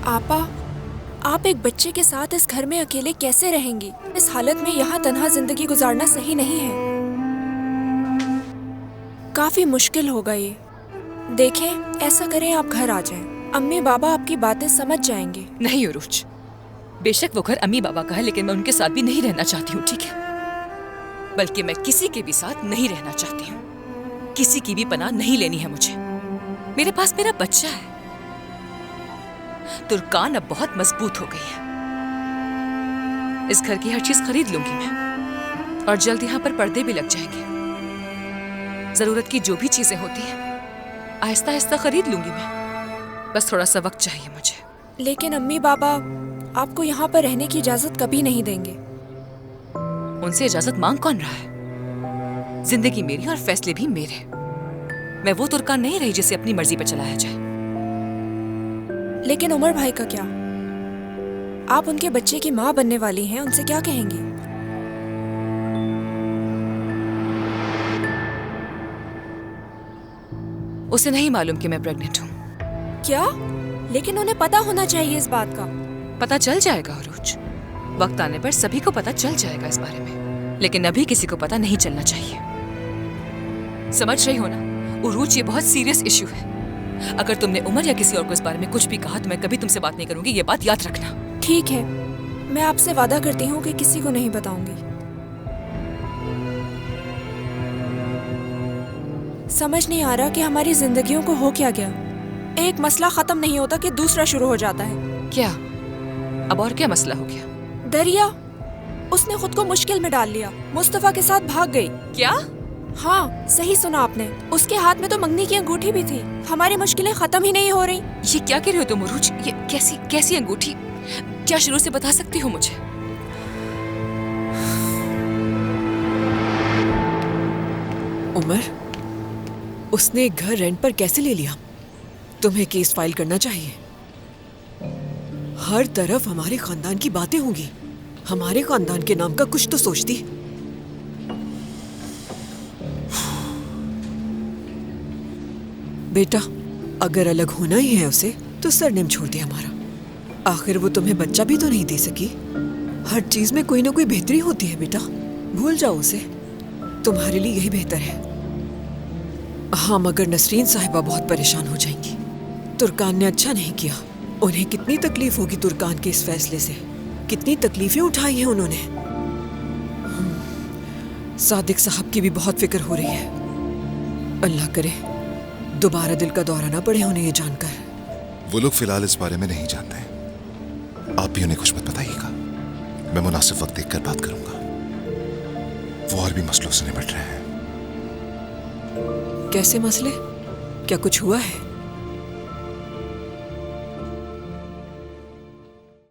आपा, आप एक बच्चे के साथ इस घर में अकेले कैसे रहेंगी? इस हालत में यहाँ तन्हा जिंदगी गुजारना सही नहीं है। काफी मुश्किल होगा ये। देखें, ऐसा करें आप घर आ जाएं। अम्मी बाबा आपकी बातें समझ जाएंगे। नहीं उरूज, बेशक वो घर अम्मी बाबा का है, लेकिन मैं उनके साथ भी नहीं रहना चाहती हूँ, ठीक है? बल्कि मैं किसी के भी साथ नहीं रहना चाहती हूँ। किसी की भी पनाह नहीं लेनी है मुझे। मेरे पास मेरा बच्चा है। तुर्कान अब बहुत मजबूत हो गई है। इस घर की हर चीज खरीद लूंगी मैं, और जल्द यहाँ पर पर्दे भी लग जाएंगे। जरूरत की जो भी चीजें होती हैं आहिस्ता आहिस्ता खरीद लूंगी मैं। बस थोड़ा सा वक्त चाहिए मुझे। लेकिन अम्मी बाबा आपको यहाँ पर रहने की इजाजत कभी नहीं देंगे। उनसे इजाजत मांग कौन रहा है? जिंदगी मेरी और फैसले भी मेरे। मैं वो तुर्कान नहीं रही जिसे अपनी मर्जी पर चलाया जाए। लेकिन उमर भाई का क्या? आप उनके बच्चे की माँ बनने वाली हैं, उनसे क्या कहेंगी? उसे नहीं मालूम कि मैं प्रेग्नेंट हूँ। क्या? लेकिन उन्हें पता होना चाहिए इस बात का। पता चल जाएगा उरूज। वक्त आने पर सभी को पता चल जाएगा इस बारे में, लेकिन अभी किसी को पता नहीं चलना चाहिए। समझ रही हो ना उरूज, ये बहुत सीरियस इशू है। अगर तुमने उमर या किसी और को इस बारे में कुछ भी कहा तो मैं कभी तुमसे बात नहीं करूंगी, ये बात याद रखना। ठीक है, मैं आपसे वादा करती हूँ कि किसी को नहीं बताऊंगी। समझ नहीं आ रहा कि हमारी जिंदगियों को हो क्या गया। एक मसला खत्म नहीं होता कि दूसरा शुरू हो जाता है। क्या? अब और क्या मसला हो गया? दरिया, उसने खुद को मुश्किल में डाल लिया। मुस्तफा के साथ भाग गई। क्या? हाँ, सही सुना आपने। उसके हाथ में तो मंगनी की अंगूठी भी थी। हमारी मुश्किलें खत्म ही नहीं हो रही। ये क्या कह रहे हो तुम उरूज? ये कैसी अंगूठी? क्या शुरू से बता सकती हो मुझे? उमर, उसने एक घर रेंट पर कैसे ले लिया? तुम्हें केस फाइल करना चाहिए। हर तरफ हमारे खानदान की बातें होंगी। हमारे खानदान के नाम का कुछ तो सोचती। बेटा, अगर अलग होना ही है उसे तो सरनेम छोड़ दे हमारा। आखिर वो तुम्हें बच्चा भी तो नहीं दे सकी। हर चीज में कोई ना कोई बेहतरी होती है बेटा, भूल जाओ उसे। तुम्हारे लिए यही बेहतर है। हाँ, मगर नसरीन साहिबा बहुत परेशान हो जाएंगी। तुर्कान ने अच्छा नहीं किया। उन्हें कितनी तकलीफ होगी तुर्कान के इस फैसले से। कितनी तकलीफें उठाई हैं उन्होंने। सादिक साहब की भी बहुत फिक्र हो रही है। अल्लाह करे दोबारा दिल का दौरा ना पड़े उन्हें ये जानकर। वो लोग फिलहाल इस बारे में नहीं जानते। आप भी उन्हें कुछ मत बताइएगा। मैं मुनासिब वक्त देखकर बात करूंगा। वो और भी मसलों से निपट रहे हैं। कैसे मसले? क्या कुछ हुआ है?